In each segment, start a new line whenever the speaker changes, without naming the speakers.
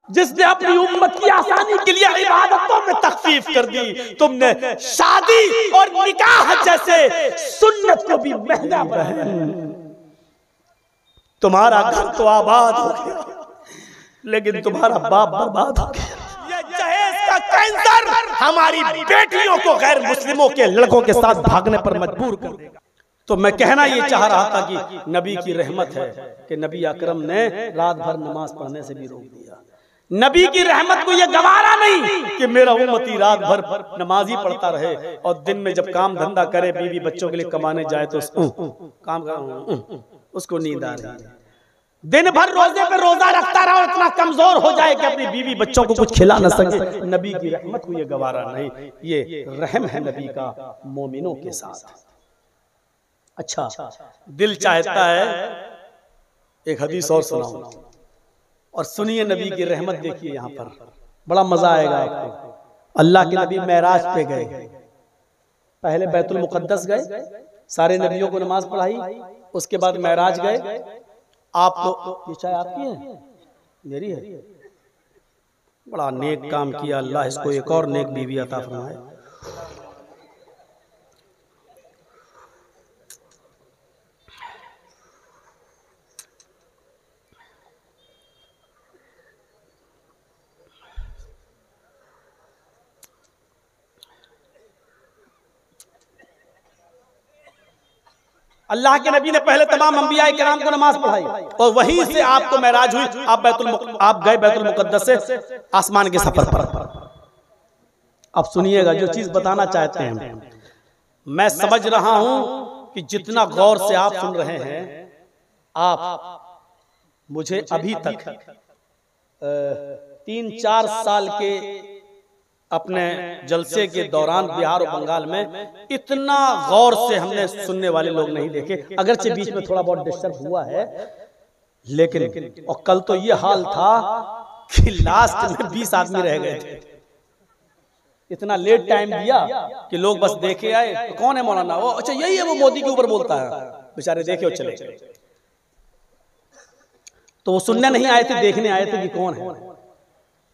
जिसने अपनी उम्मत की आसानी के लिए इबादतों में तखफीफ कर दी, तुमने शादी और निकाह जैसे सुन्नत को भी महंगा बनाया। तुम्हारा घर तो आबाद हो गया, लेकिन तुम्हारा बाप बर्बाद हो गया। ये जहेज का कैंसर हमारी बेटियों को गैर मुस्लिमों के लड़कों के साथ भागने पर मजबूर कर देगा। तो मैं कहना ये चाह रहा था कि नबी की रहमत है कि नबी अकरम ने रात भर नमाज पढ़ने से भी रोक दिया। नबी की रहमत को ये गवारा नहीं कि मेरा उम्मती रात भर नमाज ही पढ़ता रहे और दिन में जब काम धंधा करे, बीवी बच्चों के लिए कमाने जाए तो उसको नींद आ रही है। दिन भर रोजे पे रोजा रखता रहा और इतना कमजोर हो जाए कि अपनी बीवी बच्चों को कुछ खिला न सके। नबी की रहमत को ये गवारा नहीं, ये रहम है नबी का मोमिनों के साथ। अच्छा, दिल चाहता है एक हदीस और सुनाऊं, और सुनिए नबी की रहमत देखिए। यहाँ पर बड़ा मजा आएगा आपको। अल्लाह के नबी मेराज पे गए, पहले बैतुल मुकद्दस गए, सारे नबियों को नमाज पढ़ाई, उसके बाद मेराज गए। आपको ये चाय आपकी है, मेरी है। बड़ा नेक काम किया, अल्लाह इसको एक और नेक बीवी अता फरमाए। अल्लाह के नबी ने पहले तमाम अंबिया किराम को नमाज पढ़ाई और वहीं से आपको मेराज हुई, आप गए बैतुल मुकद्दस से आसमान के सफर पर। अब सुनिएगा जो चीज बताना चाहते हैं। मैं समझ रहा हूं कि जितना गौर से आप सुन रहे हैं, आप मुझे अभी तक 3-4 साल के अपने जलसे के दौरान बिहार और बंगाल में इतना गौर से हमने सुनने वाले लोग नहीं देखे। अगरचे बीच में थोड़ा बहुत डिस्टर्ब हुआ है, लेकिन और कल तो ये हाल था कि लास्ट में 20 आदमी रह गए थे। इतना लेट टाइम दिया कि लोग बस देखे आए। तो कौन है मौलाना? वो अच्छा यही है, वो मोदी के ऊपर बोलता है। बेचारे देखे और चले। तो वो सुनने नहीं आए थे, देखने आए थे कि कौन है।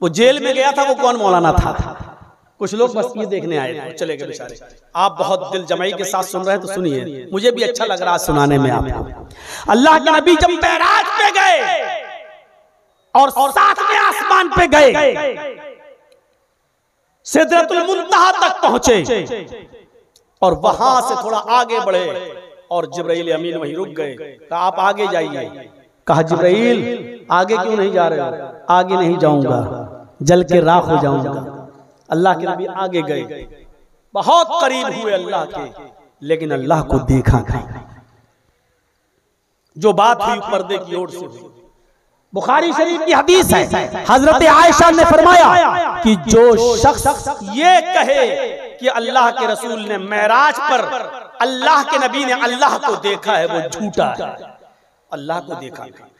वो जेल में गया था, वो कौन मौलाना था। कुछ लोग बस ये देखने आए थे, चले गए बेचारे। आप बहुत दिल जमाई के साथ सुन रहे हैं तो सुनिए, मुझे भी अच्छा लग रहा है सुनाने में आपको। अल्लाह के नबी जब मेराज पे गए और 7वें आसमान पे गए, सिदरतुल मुंतहा तक पहुंचे और वहां से थोड़ा आगे बढ़े और जिब्राइल अमीन वहीं रुक गए। कहा आप आगे जाइए। कहा जिब्राइल आगे क्यों नहीं जा रहे हो? आगे नहीं जाऊंगा, जल के राख हो जाऊंगा। अल्लाह के नबी आगे गए, बहुत करीब हुए अल्लाह के, लेकिन अल्लाह को देखा नहीं। जो बात हुई पर्दे की ओर से हुई। बुखारी शरीफ की हदीस है, हजरत आयशा ने फरमाया कि जो शख्स ये कहे कि अल्लाह के रसूल ने मेराज पर अल्लाह के नबी ने अल्लाह को देखा है, वो झूठा है। अल्लाह को देखा नहीं।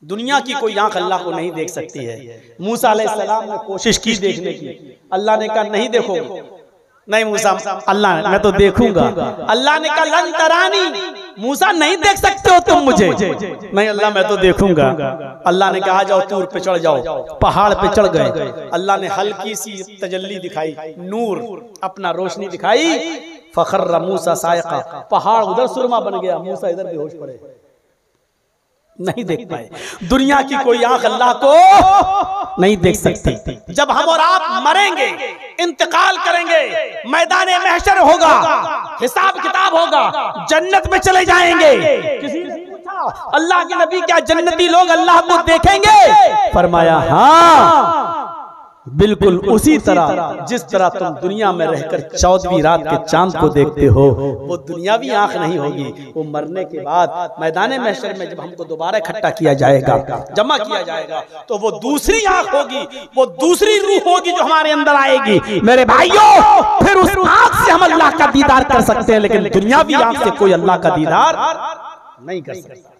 दुनिया की कोई आंख अल्लाह को नहीं देख सकती है। मूसा अलैहिस्सलाम ने कोशिश की देखने की, अल्लाह ने कहा नहीं देखोगे। नहीं मूसा, अल्लाह मैं तो देखूंगा। अल्लाह ने कहा लन तरानी, मूसा नहीं देख सकते हो तुम मुझे। नहीं अल्लाह मैं तो देखूंगा। अल्लाह ने कहा आ जाओ तूर पे चढ़ जाओ। पहाड़ पे चढ़ गए। अल्लाह ने हल्की सी तजल्ली दिखाई, नूर अपना रोशनी दिखाई। फखर्र मूसा साइका, पहाड़ उधर सुरमा बन गया, मूसा इधर बेहोश पड़े, नहीं देख पाए। दुनिया की कोई आंख अल्लाह को नहीं देख सकती। जब हम और आप मरेंगे, इंतकाल करेंगे, मैदान महशर होगा, हिसाब किताब होगा, जन्नत में चले जाएंगे। किसी ने पूछा अल्लाह के नबी क्या जन्नती लोग अल्लाह को देखेंगे? फरमाया हाँ, बिल्कुल उसी तरह जिस तरह तुम दुनिया में रहकर 14वीं रात के चांद को देखते हो, वो दुनियावी आंख नहीं होगी। वो मरने के बाद मैदान महशर में जब हमको दोबारा इकट्ठा किया जाएगा, जमा किया जाएगा, तो वो दूसरी आंख होगी, वो दूसरी रूह होगी जो हमारे अंदर आएगी। मेरे भाइयों, फिर उस आंख से हम अल्लाह का दीदार कर सकते हैं, लेकिन दुनियावी आंख से कोई अल्लाह का दीदार नहीं कर सकता।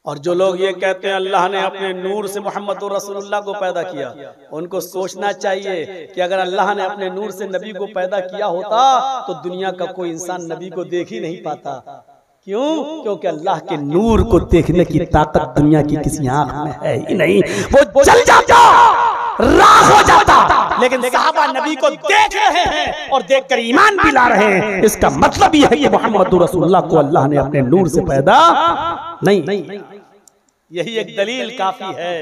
और जो लोग ये कहते हैं अल्लाह ने अपने नूर से मोहम्मद रसूलुल्लाह को पैदा किया, उनको सोचना चाहिए कि अगर अल्लाह ने अपने नूर से नबी को पैदा किया होता तो दुनिया का कोई इंसान नबी को देख ही नहीं पाता। क्यों? क्योंकि अल्लाह के नूर को देखने की ताकत दुनिया की किसी आंख में है ही नहीं। वो जल जाता, राख हो जाता, लेकिन सहाबा नबी को देख रहे हैं और देखकर ईमान भी ला रहे हैं। इसका मतलब यह है कि मोहम्मद रसूलुल्लाह को अल्लाह ने अपने नूर से पैदा नहीं। यही एक दलील काफी है।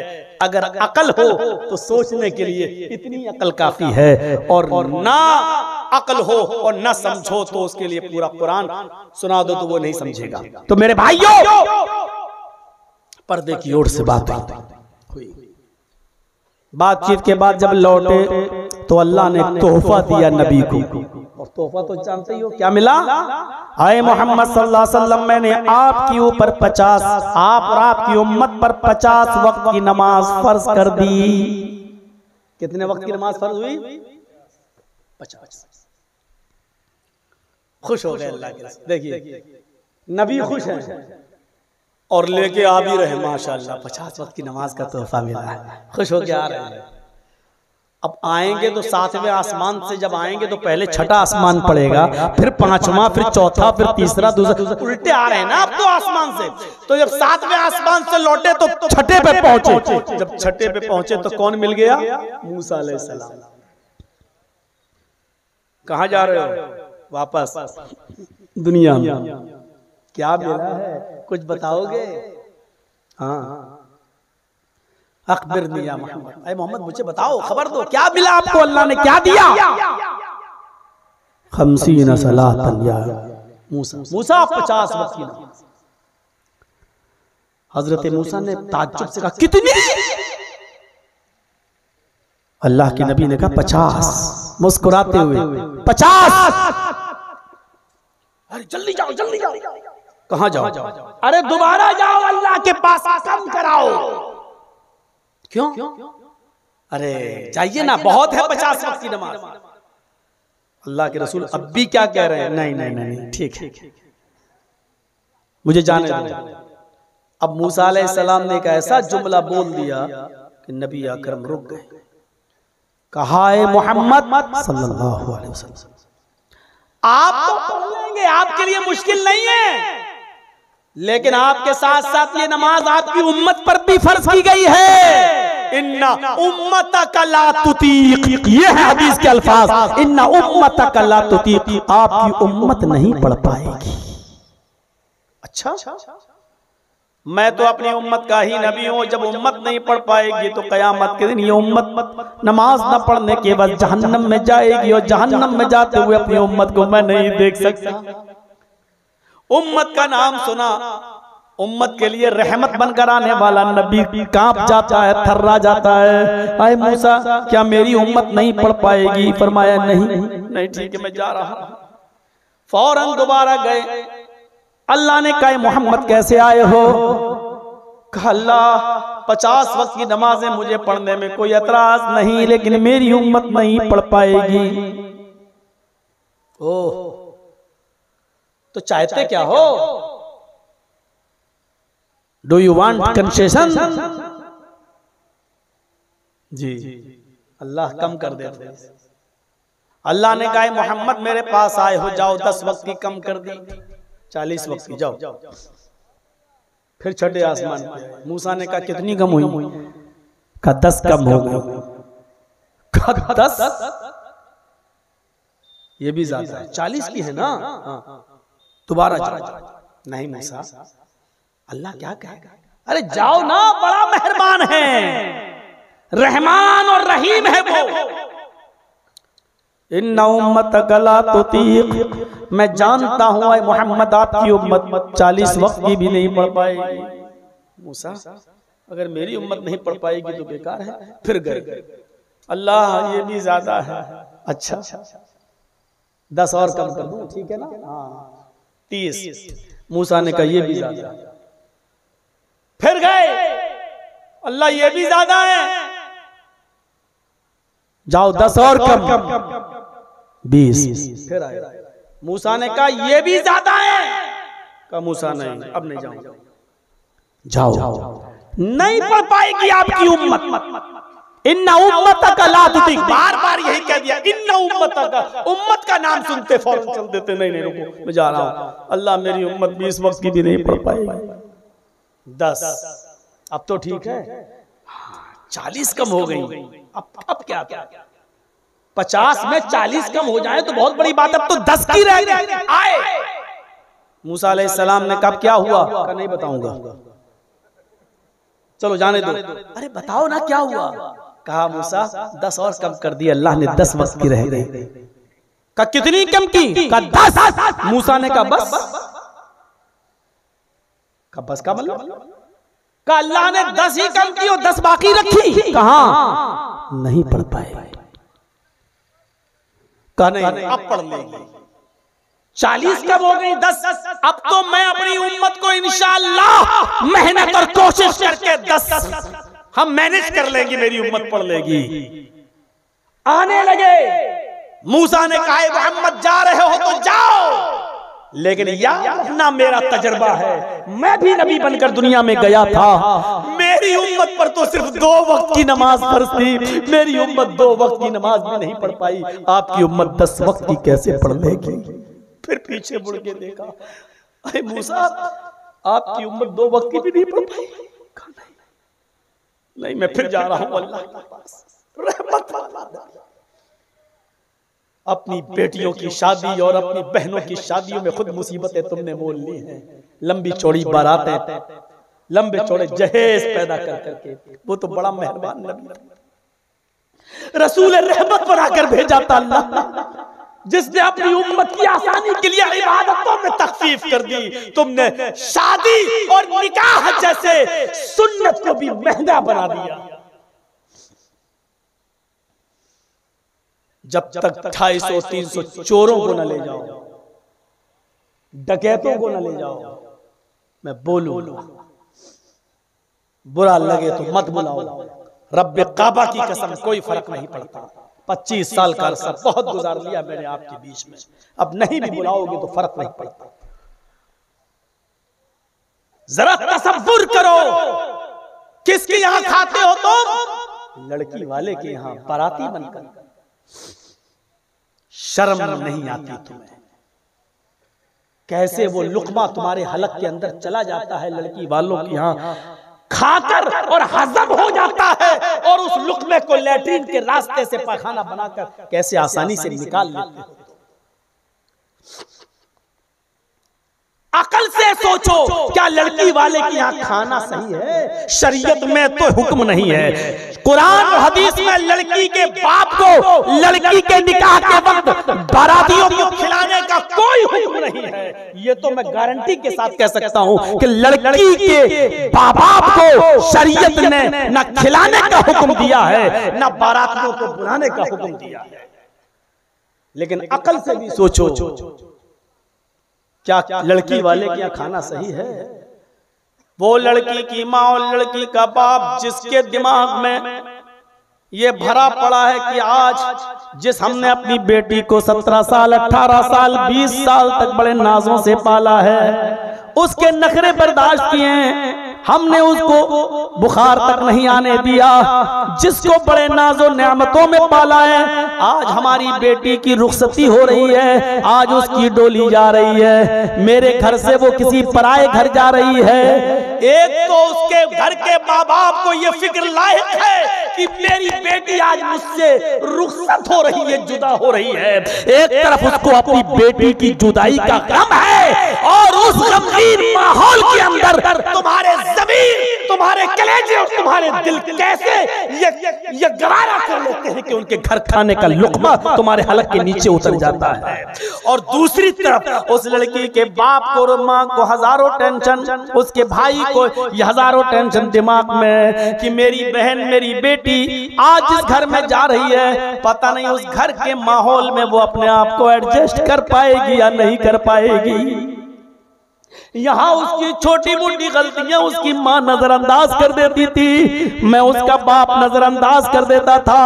अगर अकल हो तो सोचने के लिए इतनी अकल काफी है, और ना अकल हो और ना समझो तो उसके लिए पूरा कुरान सुना दो तो वो नहीं समझेगा। तो मेरे भाइयों, पर्दे की ओर से बात हुई। बातचीत के बाद जब लौटे तो अल्लाह ने तोहफा दिया नबी को, और तोहफा तो जानते ही हो क्या मिला। आए मोहम्मद सल्लल्लाहु अलैहि वसल्लम, मैंने आपके ऊपर 50, आप और आपकी उम्मत पर 50 वक्त की नमाज फर्ज कर दी। कितने वक्त की नमाज फर्ज हुई? 50। खुश हो गए अल्लाह के। देखिए नबी खुश है और लेके आ भी रहे माशाअल्लाह, 50 वक्त की नमाज का तोहफा मिला है, खुश होके आ रहे हैं। अब आएंगे तो 7वें आसमान से जब आएंगे तो पहले छठा आसमान पड़ेगा, फिर 5वां, फिर चौथा, फिर तीसरा, दूसरा, उल्टे आ रहे हैं ना अब तो आसमान से। तो जब 7वें आसमान से लौटे तो छठे पे पहुंचे। जब छठे पे पहुंचे तो कौन मिल गया? मूसा अलैहिस्सलाम। कहां जा रहे हो? वापस दुनिया में। क्या मिला है, कुछ बताओगे? हाँ, अखबिरनी या मोहम्मद, अरे मोहम्मद मुझे बताओ, खबर दो, क्या मिला आपको? अल्लाह ने क्या दिया? 50 सलातन या मूसा 50 वक्त की नमाज। हजरत मूसा ने ताज्जुब से कहा, कितनी? अल्लाह के नबी ने कहा 50, मुस्कुराते हुए 50। अरे जल्दी जाओ, जल्दी जाओ। कहां जाओ? अरे दोबारा जाओ, अल्लाह के पास कम कराओ। क्यों? अरे जाइए ना, बहुत है 50 वक्त की नमाज। अल्लाह के रसूल अब भी क्या कह रहे हैं? नहीं नहीं नहीं, ठीक है, मुझे जाने दो। अब मूसा अलैहिस्सलाम ने एक ऐसा जुमला बोल दिया कि नबी अकरम रुक गए। कहा है मोहम्मद सल्लल्लाहु अलैहि वसल्लम, आप तो पढ़ लेंगे, आपके लिए मुश्किल नहीं है, लेकिन आपके साथ साथ ये नमाज आपकी उम्मत पर भी फर्ज की गई है। इन्ना उम्मतक ला तुतीक, ये है हदीस के अल्फाज। इन्ना उम्मतक ला तुतीक, आपकी उम्मत नहीं पढ़ पाएगी। अच्छा, मैं तो अपनी उम्मत का ही नबी हूं। जब उम्मत नहीं पढ़ पाएगी तो कयामत के दिन ये उम्मत नमाज न पढ़ने के बाद जहन्नम में जाएगी, और जहन्नम में जाते हुए अपनी उम्मत को मैं नहीं देख सकता। उम्मत का नाम सुना, उम्मत के लिए रहमत बनकर आने वाला नबी कांप जाता है, थर्रा जाता है। आए मूसा, क्या मेरी उम्मत नहीं पढ़ पाएगी? फरमाया नहीं, ठीक है, मैं जा रहा हूं। फौरन दोबारा गए। अल्लाह ने कहा, मोहम्मद कैसे आए हो? कहा, अल्लाह 50 वक्त की नमाजें मुझे पढ़ने में कोई एतराज नहीं, लेकिन मेरी उम्मत नहीं पढ़ पाएगी। ओह, तो चाहते क्या हो? Do you want concession? जी, अल्लाह कम कर देते। अल्लाह ने कहा, मोहम्मद मेरे पास आए हो, जाओ 10 वक्त की कम कर दी, 40 वक्त की जाओ। फिर छठे आसमान पे मूसा ने कहा, कितनी कम हुई? कहा 10 कम हो गई। कहा 10? ये भी ज्यादा है, 40 की है ना। दोबारा जाओ। नहीं मूसा, अल्लाह क्या कहेगा? अरे जाओ ना, बड़ा मेहरबान है, रहमान और रहीम है वो। इन्ना उम्मतक ला तुतीक, मैं जानता हूं मोहम्मद आपकी उम्मत 40 वक्त की भी नहीं पढ़ पाएगी। मूसा, अगर मेरी उम्मत नहीं पढ़ पाएगी तो बेकार है। फिर गए। अल्लाह ये भी ज्यादा है। अच्छा, 10 और कम कर दूं, ठीक है ना? हाँ, 30। मूसा ने कहा, ये भी ज्यादा है। फिर गए। अल्लाह ये भी ज्यादा है, जाओ 10 और कम, 20। फिर आए। मूसा ने कहा, ये भी ज्यादा है। कहा मूसा नहीं, अब नहीं जाऊंगा। जाओ, नहीं पढ़ पाएगी आपकी उम्मत। इन्ना उम्मतक ला तुतिक, बार बार यही कह दिया, इन्ना उम्मतक, उम्मत का नाम सुनते फौरन चल देते, नहीं नहीं रुको मैं जा रहा हूं, अल्लाह मेरी उम्मत 20 वक्त की भी नहीं पढ़ पाएगी। 10 अब तो ठीक है, 40 कम हो गई, अब क्या 50 में 40 कम हो जाए तो बहुत बड़ी बात, अब तो 10 की रह गई। आए मूसा अलैहिस्सलाम ने कहा क्या हुआ? कहा नहीं बताऊंगा। चलो जाने दो। अरे बताओ ना क्या हुआ? कहा मूसा 10 और कम कर दिया अल्लाह ने, 10 वक्त की रह गई। कहा कितनी कम की? कहा 10। मूसा ने कहा बस? कहा बस का मतलब? कहा अल्लाह ने 10 ही कम की और 10 बाकी रखी। कहा नहीं पढ़ पाए। कहा नहीं अब पढ़ लेंगे। 40 कम हो गई, 10। अब तो मैं अपनी उम्मत को इंशाअल्लाह मेहनत और कोशिश करके 10 हम मैनेज कर लेंगे, मेरी उम्मत पढ़ लेगी। आने लगे। मूसा ने कहा मोहम्मद जा रहे हो तो जाओ, लेकिन याद रखना मेरा तजर्बा है, मैं भी नबी बनकर दुनिया में गया था, मेरी उम्मत पर तो सिर्फ 2 वक्त की नमाज फर्ज थी, मेरी उम्मत 2 वक्त की नमाज भी नहीं पढ़ पाई, आपकी उम्मत 10 वक्त की कैसे पढ़ लेगी? फिर पीछे मुड़ के देखा, अरे मूसा आपकी उम्मत 2 वक्त की भी नहीं पढ़ पाई। नहीं मैं फिर जा रहा हूं अल्लाह के पास, रहमत वाला। अपनी बेटियों की शादी और अपनी बहनों की शादियों में खुद मुसीबतें तुमने मोल ली हैं, लंबी चौड़ी बारातें, लंबे चौड़े जहेज पैदा कर करके। वो तो बड़ा मेहरबान नबी, रसूल रहमत बनाकर भेजा था अल्लाह, जिसने अपनी उम्मत की आसानी के लिए इबादतों में तखफीफ कर दी। तुमने शादी और निकाह जैसे सुन्नत को भी महंगा बना दिया। जब तक 250-300 चोरों को न ले जाओ, डकैतों को न ले जाओ, मैं बोलूं बुरा लगे तो मत बुलाओ, रब्बे काबा की कसम कोई फर्क नहीं पड़ता। 25 साल का अरसा बहुत गुजार लिया मैंने आपके बीच में, अब नहीं भी बुलाओगे तो फर्क नहीं पड़ता। जरा तसव्वुर करो, किसके यहां खाते हो तुम? लड़की वाले के यहां बाराती बनकर। शर्म नहीं आती तुम्हें? कैसे वो लुकमा तुम्हारे हलक के अंदर चला जाता है लड़की वालों के यहां, खाकर और हजम हो जाता है, और उस लुकमे को लैट्रिन के रास्ते से पैखाना बनाकर कैसे आसानी से निकाल लेते हो। अकल से सोचो, क्या लड़की वाले के यहाँ खाना सही है? शरीयत में तो हुक्म नहीं है। कुरान और हदीस में लड़की के बाप को लड़की के निकाह के वक्त बारातियों को खिलाने का कोई हुक्म नहीं है। ये तो मैं गारंटी के साथ कह सकता हूँ कि लड़की के बाप को शरीयत ने न खिलाने का हुक्म दिया है, न बारातियों को बुलाने का हुक्म दिया है। लेकिन अकल से भी सोचो, क्या लड़की वाले के यहाँ खाना सही है? वो लड़की की माँ और लड़की का बाप जिसके दिमाग में ये भरा पड़ा है कि आज जिस हमने अपनी बेटी को 17 साल 18 साल 20 साल तक बड़े नाजों से पाला है, उसके नखरे बर्दाश्त किए हैं, हमने उसको बुखार तक नहीं आने दिया, जिसको बड़े नाजो नेमतों में पाला है, आज हमारी बेटी की रुखसती हो रही है, आज उसकी डोली जा रही है, मेरे घर से वो किसी पराए घर जा रही है। एक तो उसके घर के माँ बाप को ये फिक्र लायक है कि मेरी बेटी आज मुझसे रुखसत हो रही है, जुदा हो रही है, एक तरफ उसको अपनी बेटी की जुदाई का गम है, और उस गमगीन माहौल के अंदर तुम्हारे ज़मीर, तुम्हारे कलेजे और तुम्हारे दिल कैसे ये गवारा कर लेते हैं कि उनके घर खाने का लुकमा तुम्हारे हलक के नीचे उतर जाता है। और दूसरी तरफ उस लड़की के बाप को और माँ को हजारों टेंशन, उसके भाई को हजारों टेंशन दिमाग में कि मेरी बहन मेरी बेटी आज जिस घर में जा रही है, पता नहीं उस घर के माहौल में वो अपने आप को एडजस्ट कर पाएगी या नहीं कर पाएगी। यहाँ उसकी छोटी मोटी गलतियां उसकी माँ नजरअंदाज कर देती थी, मैं उसका बाप नजरअंदाज कर देता था।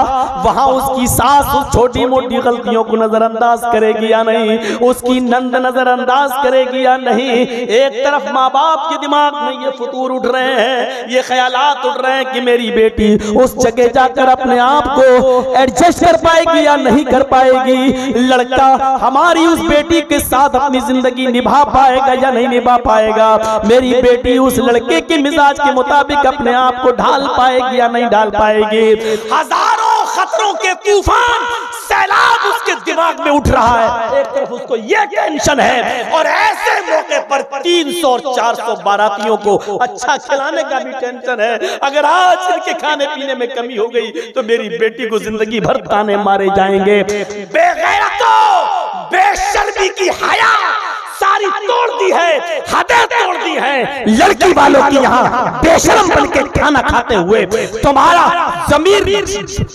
वहां उसकी सास उस छोटी मोटी गलतियों को नजरअंदाज करेगी या नहीं, उसकी नंद नजरअंदाज करेगी या नहीं। एक तरफ माँ बाप के दिमाग में ये फतूर उठ रहे हैं, ये ख्यालात उठ रहे हैं कि मेरी बेटी उस जगह जाकर अपने आप को एडजस्ट कर पाएगी या नहीं कर पाएगी, लड़का हमारी उस बेटी के साथ अपनी जिंदगी निभा पाएगा या नहीं निभा पाएगा, मेरी बेटी उस लड़के के मिजाज के मुताबिक अपने आप को ढाल पाएगी या नहीं ढाल पाएगी। हजारों खतरों के तूफान सैलाब उसके दिमाग में उठ रहा है। एक तरफ उसको ये टेंशन है और ऐसे मौके पर 300 और 400 बारातियों को अच्छा खिलाने का भी टेंशन है। अगर आज इनके खाने पीने में कमी हो गई तो मेरी बेटी को जिंदगी भर ताने मारे जाएंगे। बेगैरतों, बेशर्मी की हया सारी तोड़ दी है, हदें तोड़ दी है। लड़की वालों की यहाँ बेशरम बन के खाना खाते हुए तुम्हारा जमीर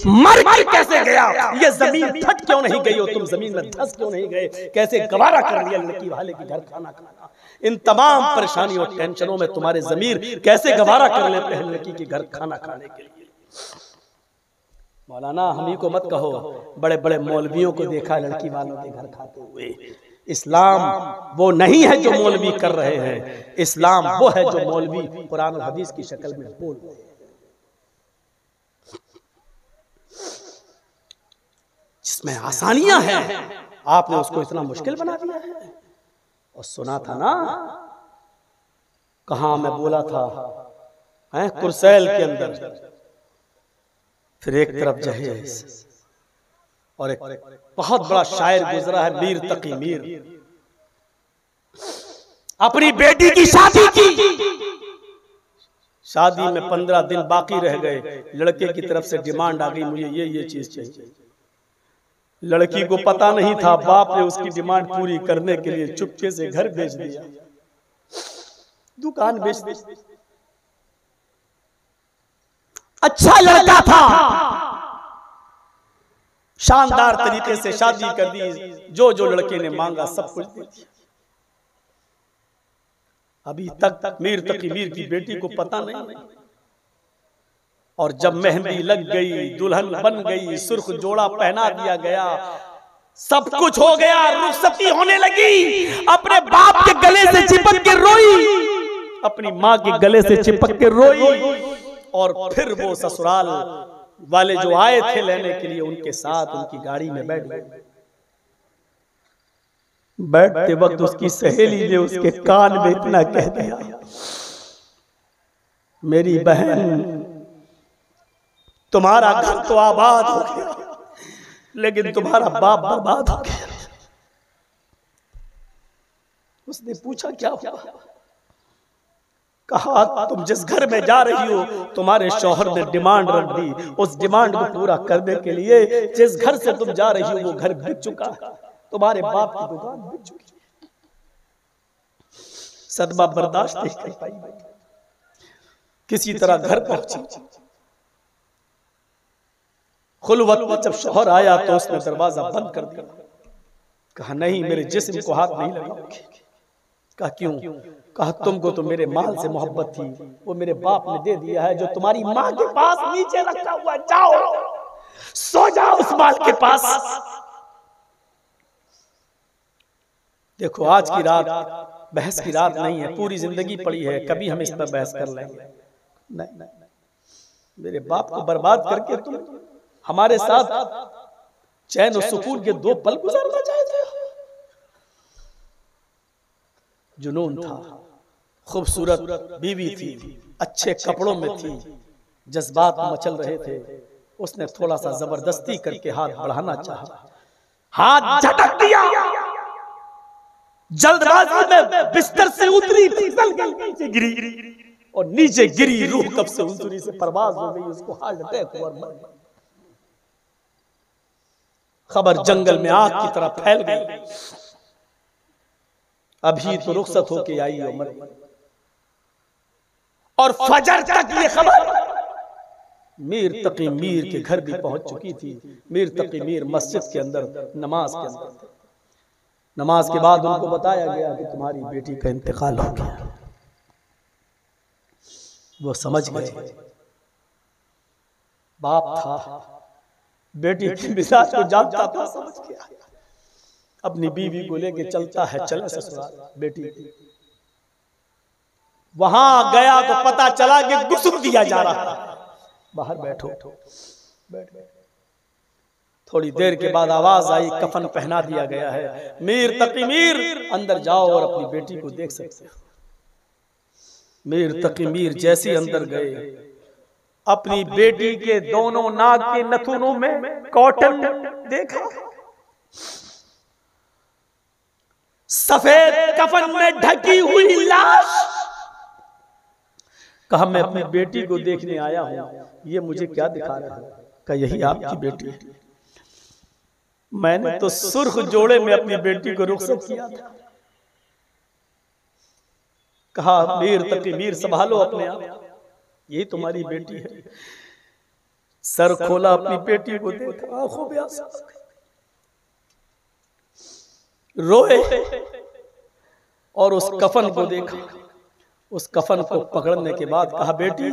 मर कैसे गया? ये जमीन फट क्यों नहीं गई हो? तुम जमीन में धंस क्यों नहीं गए? कैसे गवारा कर लिया लड़की वाले के घर खाना खाना? इन तमाम परेशानियों और टेंशनों में तुम्हारे जमीर कैसे गवारा कर लेते हैं लड़की के घर खाना खाने के लिए? मौलाना हम ही को मत कहो, बड़े बड़े मौलवियों को देखा लड़की वालों के घर खाते हुए। इस्लाम वो नहीं है जो मौलवी कर रहे हैं, इस्लाम वो है जो मौलवी कुरान और हदीस की शक्ल में बोल रहे हैं, जिसमें आसानियां हैं। आपने उसको इतना मुश्किल बना दिया है। और सुना था ना, कहां मैं बोला था, कुरसैल के अंदर, फिर एक तरफ जहेज और एक बहुत बड़ा शायर गुजरा है, मीर तकी मीर, अपनी बेटी की शादी की। शादी में 15 दिन बाकी रह गए, लड़के की तरफ से डिमांड आ गई, मुझे ये चीज चाहिए। लड़की को पता नहीं था, बाप ने उसकी डिमांड पूरी करने के लिए चुपके से घर बेच दिया, दुकान बेच दी। अच्छा लड़का था, शानदार तरीके से शादी कर दी, जो जो लड़के ने मांगा सब कुछ दे दिया। अभी तक मीर तकी मीर की बेटी को पता नहीं। और जब मेहंदी लग गई, दुल्हन बन गई, सुर्ख जोड़ा पहना दिया गया, सब कुछ हो गया, रुखसती होने लगी, अपने बाप के गले से चिपक के रोई, अपनी माँ के गले से चिपक के रोई। और फिर वो ससुराल वाले जो आए थे लेने के लिए, उनके साथ उनकी गाड़ी में बैठ गए। बैठते वक्त उसकी सहेली ने उसके कान में इतना कह दिया, मेरी बहन तुम्हारा घर तो आबाद हो गया, लेकिन तुम्हारा बाप बर्बाद हो गया। उसने पूछा क्या हुआ? कहा तुम जिस घर में जा रही हो तुम्हारे शौहर ने डिमांड रख दी, उस डिमांड को पूरा करने के लिए जिस घर से तुम जा रही हो वो घर बिक चुका है, तुम्हारे बाप की दुकान बिक चुकी है। सदमा बर्दाश्त नहीं कर पाई, किसी तरह घर पहुंची। खुलवत में जब शौहर आया तो उसने दरवाजा बंद कर दिया। कहा नहीं, मेरे जिस्म को हाथ नहीं लगाओगे। कहा क्यों? कहा तुमको तो मेरे माल से मोहब्बत थी, वो मेरे बाप ने दे दिया है, जो तुम्हारी माँ के पास नीचे रखा हुआ, जाओ सो जाओ उस माल के पास। देखो आज की रात बहस की रात नहीं है, पूरी जिंदगी पड़ी है, कभी हम इस पर बहस कर लेंगे। नहीं, मेरे बाप को बर्बाद करके तुम हमारे साथ चैन और सुकून के 2 पल गुजारना चाहते हो? जुनून था, खूबसूरत बीवी थी, अच्छे कपड़ों में थी, जज्बात मचल रहे थे। उसने थोड़ा सा जबरदस्ती करके हाथ बढ़ाना चाहा, हाथ झटक दिया, जल्दबाजी में बिस्तर से उतरी, फिसल गई, नीचे गिरी, और नीचे गिरी, रूह कब से उंसुरी से परवाज हो गई, उसको हार्ट अटैक हुआ, मर गई। खबर जंगल में आग की तरह फैल गई। अभी तो रुखसत होके आई उम्र, और फजर तक ये खबर मीर तकी मीर के घर भी पहुंच चुकी थी। मीर तकी मीर मस्जिद के अंदर नमाज के अंदर थे। नमाज के बाद उनको बताया गया कि तुम्हारी बेटी का इंतकाल हो गया। वो समझ गए, बाप था, बेटी की मिजाज को जानता था, समझ गया। अपनी बीवी को लेके चलता है, चले ससुराल। बेटी वहां गया तो पता चला कि गुस्ल दिया जा रहा है। बाहर बैठो, बैठ। थोड़ी देर के बाद आवाज आई, कफन पहना दिया गया है। मीर तकी मीर, अंदर जाओ और अपनी बेटी को देख सकते हो। मीर तकी मीर जैसे अंदर गए, अपनी बेटी के दोनों नाक के नथुनों में कॉटन देखा, सफेद कफन में ढकी हुई लाश। कहा मैं अपनी बेटी को देखने आया हूं, ये मुझे क्या दिखा रहा है? कहा यही आपकी बेटी है। मैंने तो सुर्ख जोड़े में अपनी बेटी को रुखसत किया था। कहा मीर तकी मीर, संभालो अपने आप, यही तुम्हारी बेटी है। सर खोला, अपनी बेटी को देखा, आंखों में आंसू, रोए और उस कफन को देखा। उस कफन को पकड़ने के बाद कहा बेटी,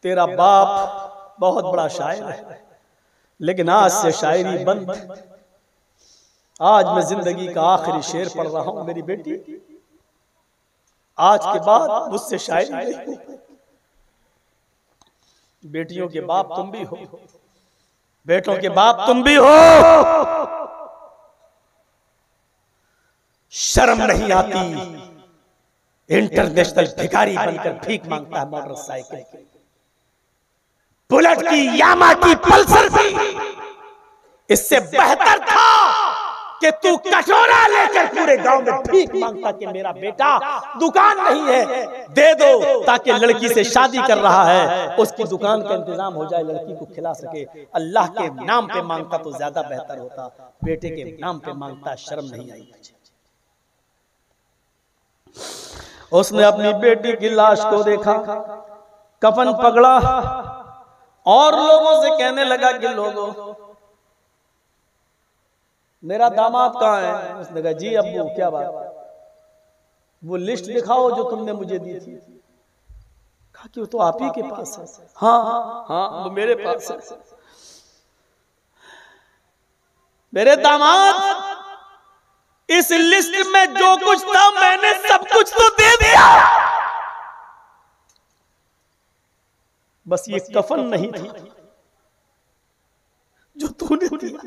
तेरा बाप बहुत बड़ा शायर है, लेकिन आज से शायरी बंद। आज मैं जिंदगी का आखिरी शेर पढ़ रहा हूं मेरी बेटी, आज के बाद मुझसे शायरी नहीं। बेटियों के बाप तुम भी हो, बेटों के बाप तुम भी हो। शर्म नहीं आती? इंटरनेशनल भिखारी बनकर भीख मांगता है मोटरसाइकिल की, बुलेट की, यामा की, पल्सर की। इससे बेहतर था कि तू कटोरा लेकर पूरे गांव में भीख मांगता कि मेरा बेटा दुकान नहीं है, दे दो, ताकि लड़की से शादी कर रहा है उसकी दुकान का इंतजाम हो जाए, लड़की को खिला सके। अल्लाह के नाम पे मांगता तो ज्यादा बेहतर होता, बेटे के नाम पे मांगता। शर्म नहीं आई मुझे। उसने अपनी बेटी की लाश को देखा, कफन पकड़ा और लोगों से कहने लगा कि लोगों मेरा दामाद कहाँ है? उसने कहा जी अब्बू, क्या बात? वो लिस्ट दिखाओ जो तुमने मुझे दी थी। कहा कि वो तो आप ही के पास है। हाँ हाँ, वो मेरे पास है। मेरे दामाद, इस लिस्ट में जो कुछ था मैंने सब कुछ तो दे दिया, बस ये कफन नहीं था जो तूने दिया।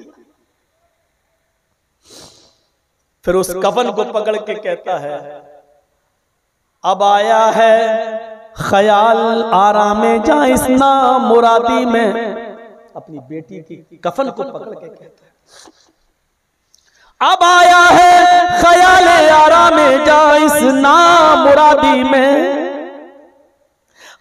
फिर उस कफन को पकड़ के कहता है अब आया है ख्याल आरामे जा इस ना मुरादी में। अपनी बेटी की कफन को पकड़ के कहता है अब आया है ख्याल आरामे जा इस ना मुरादी में।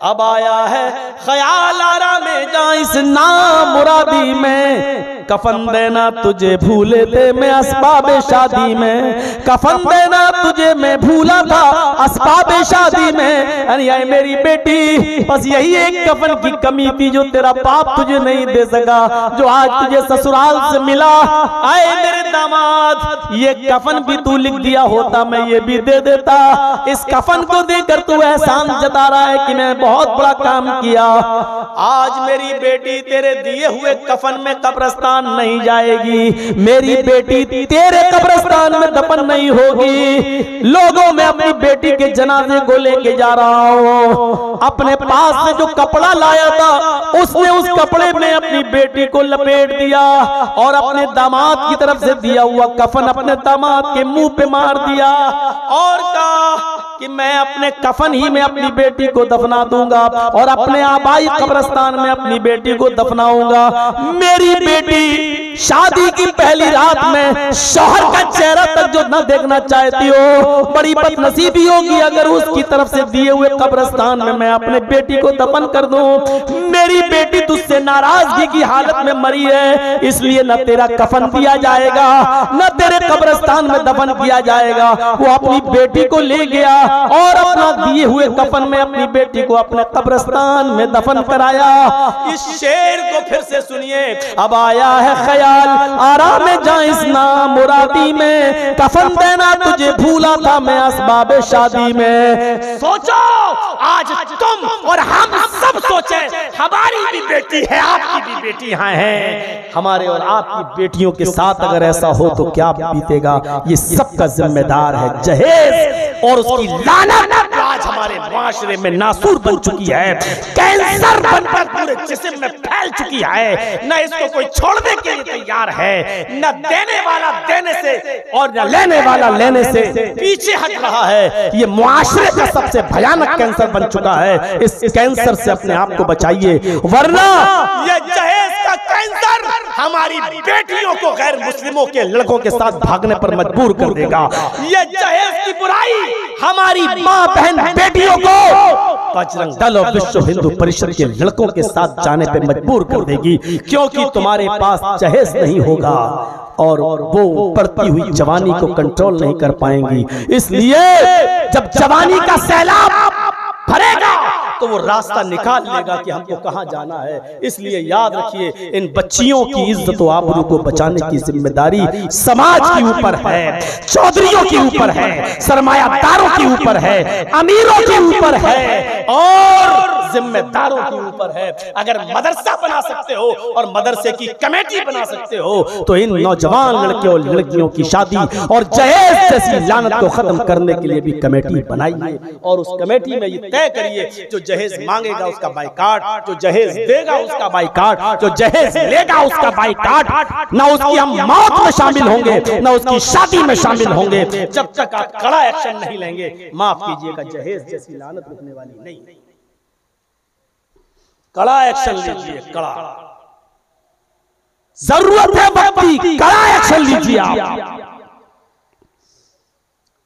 अब आया है ख्याल आरामे जा इस ना मुरादी में। कफन देना तुझे भूले थे मैं असबाबे शादी में, कफन देना तुझे मैं भूला था असबाबे शादी में। अरे मेरी बेटी, बस यही एक कफन की कमी थी जो तेरा बाप तुझे नहीं दे सका, जो आज तुझे ससुराल से मिला। आए मेरे दामाद, ये कफन भी तू लिख दिया होता मैं ये भी दे देता। इस कफन को देकर तू एहसान जता रहा है कि मैं बहुत बड़ा काम किया। आज मेरी बेटी तेरे दिए हुए कफन में कब्रिस्तान नहीं जाएगी, मेरी बेटी तेरे कब्रिस्तान में दफन नहीं होगी। लोगों में अपनी बेटी के जनाजे को लेके जा रहा हूँ। अपने पास से जो कपड़ा लाया था उसने उस कपड़े में अपनी बेटी को लपेट दिया और अपने दामाद की तरफ से दिया हुआ कफन अपने दामाद के मुंह पे मार दिया और कहा कि मैं अपने कफन ही में अपनी बेटी को दफना दूंगा और अपने आबाई कब्रिस्तान में अपनी बेटी को दफनाऊंगा। मेरी बेटी शादी की पहली रात में शौहर का चेहरा तक जो न देखना चाहती हो, बड़ी बदनसीबी होगी अगर उसकी तरफ से दिए हुए कब्रिस्तान में मैं अपने बेटी को दफन कर दूं। मेरी बेटी तुझसे नाराजगी की हालत में मरी है, इसलिए न तेरा कफन दिया जाएगा न तेरे कब्रिस्तान में दफन किया जाएगा। वो अपनी बेटी को ले गया और अपना दिए हुए कफन में अपनी बेटी को अपने कब्रिस्तान में दफन कराया। इस शेर को फिर से सुनिए। अब आया है ख्याल ख्याल, आराम जा इस नामुरादी में, कफन देना तुझे भूला था मैं असबाब शादी में। सोचो आज तुम और हम सब सोचे, हमारी भी बेटी है, आपकी भी बेटियां हैं, हमारे और आपकी बेटियों के साथ अगर ऐसा हो तो क्या बीतेगा। ये सबका जिम्मेदार है जहेज और उसकी लानत आज हमारे माशरे में नासूर बन चुकी है, कैंसर बनकर पूरे जिस्म में फैल चुकी है। न इसको कोई छोड़ने के लिए तैयार है, न देने वाला देने से और न लेने वाला लेने से पीछे हट रहा है। ये मुआशरे का सबसे भयानक कैंसर बन चुका है। इस कैंसर से अपने आप को बचाइए, वरना ये जहेज का कैंसर हमारी बेटियों को गैर मुस्लिमों के लड़कों के साथ भागने पर मजबूर कर देगा। ये जहेज की बुराई हमारी माँ बहन बेटियों को बजरंग दल और विश्व हिंदू परिषद के लड़कों के साथ जाने पर मजबूर कर देगी, क्योंकि तुम्हारे पास जहेज नहीं होगा और वो बढ़ती हुई जवानी को कंट्रोल नहीं कर पाएंगी। इसलिए जब जवानी का सैलाब भरेगा तो वो रास्ता निकाल लेगा कि हमको कहां जाना है। इसलिए याद रखिए, इन बच्चियों की इज्जत और आबरू को बचाने की जिम्मेदारी समाज के ऊपर है, चौधरियों के ऊपर है, सरमायादारों के ऊपर है, अमीरों के ऊपर है और जिम्मेदारों के ऊपर है। अगर मदरसा बना सकते हो और मदरसे की कमेटी बना सकते हो तो इन नौजवान लड़के और लड़कियों की शादी और जहेज जैसी लानत को खत्म करने के लिए भी कमेटी बनाइए और उस कमेटी में ये तय करिए, जो जहेज मांगेगा उसका बाइकाट, जो जहेज देगा उसका बाइकाट, जो जहेज लेगा उसका बाइकाट। ना उसकी हम मौत में शामिल होंगे, ना उसकी शादी में शामिल होंगे, जब तक आप कड़ा एक्शन नहीं लेंगे। माफ कीजिएगा, जहेज जैसी लानत रुकने वाली नहीं। कड़ा एक्शन लीजिए, कड़ा जरूरत है वक्त की, कड़ा एक्शन लीजिए आप।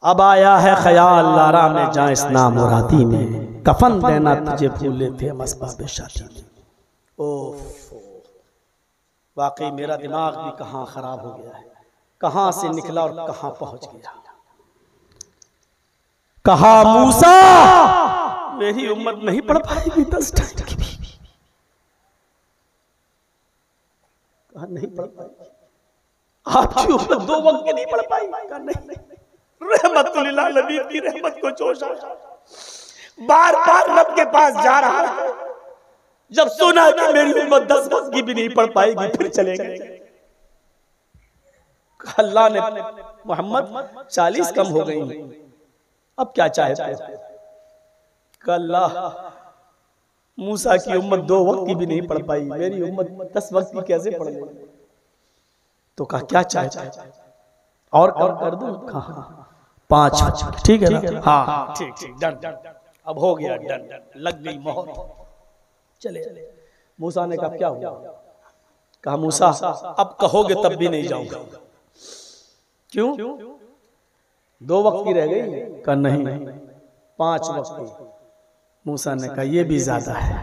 अब आया है ख्याल, लारा में जा इस नामुरादी में, कफन देना तुझे भूले थे हम असबाब शादी में। ओह वाकई मेरा दिमाग भी कहां खराब हो गया है, कहां से निकला और कहां पहुंच गया। कहा मूसा मेरी उम्मत नहीं पढ़ पाएगी 10 टाइम की भी, कहा नहीं पढ़ पाएगी। आपकी उम्मत 2 वक्त की नहीं पढ़ पाएगी, कहा नहीं। रहमतुल्लिल आलमीन की रहमत को जोश आया, बार बार रब के पास जा रहा है। जब सुना कि मेरी उम्मत 10 वक्त की भी नहीं पढ़ पाएगी, फिर चले गए। अल्लाह ने मोहम्मद 40 कम हो गई, अब क्या चाहते हो? अल्लाह मूसा की उम्मत 2 वक्त की भी नहीं पढ़ पाई, मेरी उम्मत 10 वक्त की कैसे पढ़ लेगी? तो कहा क्या चाहते हो और कम कर दूं? कहा 5, ठीक है ना? हाँ ठीक ठीक, डन। अब हो गया, डन, लग गई मोहर, चले। मूसा ने कहा क्या हुआ? कहा मूसा अब कहोगे तब भी नहीं जाऊंगा। क्यों? 2 वक्त की रह गई? कहा नहीं 5 वक्त की। मूसा ने कहा यह भी ज्यादा है।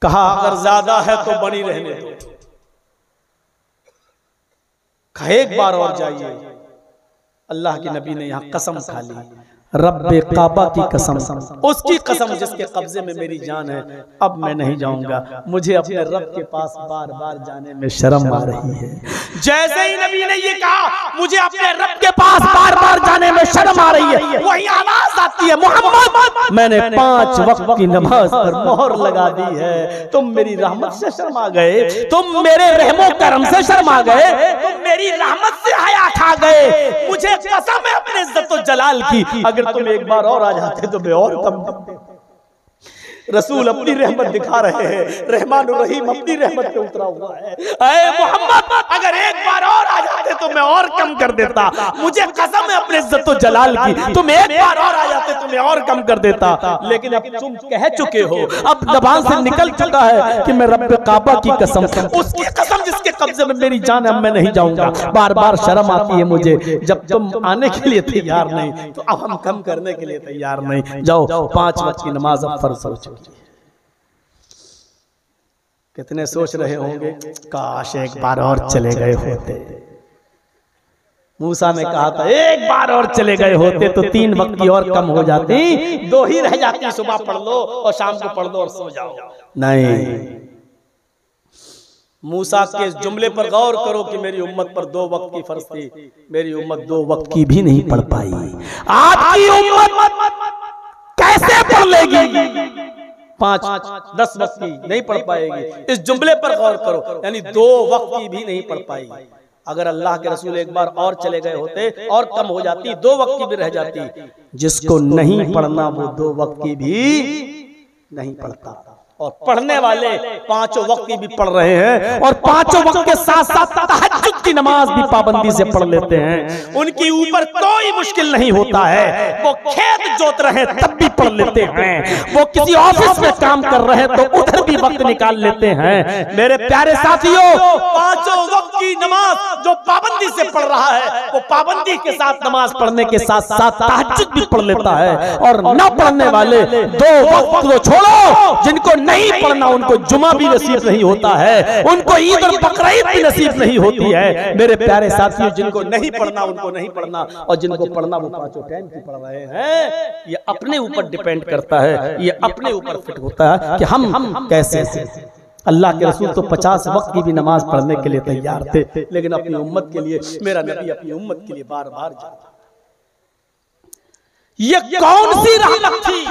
कहा अगर ज्यादा है तो बनी रहने दो। कहा एक बार और जाइए। अल्लाह के नबी ने यहाँ कसम खा ली, रब्बे काबा की कसम, उसकी कसम जिसके कब्जे में मेरी जान है, अब मैं नहीं जाऊंगा। मुझे अपने रब के पास बार बार जाने में शर्म आ रही है। जैसे ही नबी ने ये कहा मुझे अपने रब के पास बार बार जाने में शर्म आ रही है, वही आवाज आती है मोहम्मद मैंने 5 वक्त की नमाज पर मोहर लगा दी है। तुम मेरी रहमत से शर्मा गए, तुम मेरे रहमो करम से शर्मा गए, तुम मेरी रहमत से हया खा गए। मुझे कसम है अपने इज्जत व जलाल की, अगर तुम एक बार और आ जाते तो मैं और कम। रसूल अपनी रहमत दिखा रहे हैं, रहमान और रहीम अपनी रहमत पे उतरा हुआ है। ऐ मोहम्मद अगर एक बार और आ जाते तो मैं और कम कर देता। मुझे कसम है अपने इज्जत व जलाल की, तुम एक बार और आ जाते तो मैं और कम कर देता। लेकिन अब तुम कह चुके हो, अब जबान से निकल चुका है कि मैं रब्बे काबा की कसम, उसकी कसम जिसके कब्जे में मेरी जान है, मैं नहीं जाऊंगा। बार बार शर्म आती है मुझे, जब तुम आने के लिए तैयार नहीं तो अब हम कम करने के लिए तैयार नहीं। जाओ 5 वक्त की नमाज अब फर्ज हो चुकी। कितने सोच रहे होंगे काश एक बार और चले गए होते। मूसा ने कहा था एक बार और चले गए होते तो 3 वक्त की और कम हो जाती, 2 ही रह जाती, सुबह पढ़ लो और शाम को पढ़ लो और सो जाओ। नहीं, मूसा के जुमले पर गौर करो कि मेरी उम्मत पर 2 वक्त की फर्ज थी, मेरी उम्मत 2 वक्त की भी नहीं पढ़ पाई। आपकी उम्मत कैसे पढ़ लेगी? 5-10 वक्त की नहीं पढ़ पाएगी। इस जुमले पर गौर करो, यानी 2 वक्त की भी नहीं पढ़ पाई। अगर अल्लाह के रसूल एक बार और चले गए होते और कम हो जाती, 2 वक्त की भी रह जाती। जिसको नहीं पढ़ना वो 2 वक्त की भी नहीं पढ़ता। और पढ़ने वाले 5 वक्त की भी पढ़ रहे हैं और 5 वक्त के साथ साथ तहज्जुद की नमाज भी पाबंदी से पढ़ लेते हैं। उनके ऊपर कोई मुश्किल नहीं होता है। वो खेत जोत रहे तब भी पढ़ लेते हैं, वो किसी ऑफिस में काम कर रहे हैं तो उधर भी वक्त निकाल लेते हैं। मेरे प्यारे साथियों, 5 वक्त की नमाज जो पाबंदी से पढ़ रहा है वो पाबंदी के साथ नमाज पढ़ने के साथ साथ तहज्जुद भी पढ़ लेता है। और न पढ़ने वाले 2 वक्त को छोड़ो, जिनको नहीं पढ़ना उनको जुमा भी नसीब नहीं होता है, उनको ईद और बकरीद भी नसीब नहीं होती है। मेरे प्यारे साथियों, जिनको नहीं पढ़ना उनको नहीं पढ़ना, और जिनको पढ़ना वो 5 टाइम की पढ़ रहे हैं। ये अपने ऊपर डिपेंड करता है, ये अपने ऊपर फिट होता है कि हम कैसे। अल्लाह के रसूल तो 50 वक्त की भी नमाज पढ़ने के लिए तैयार थे, लेकिन अपनी उम्मत के लिए, मेरा नबी अपनी उम्मत के लिए बार बार जाता। ये कौन सी रहमत थी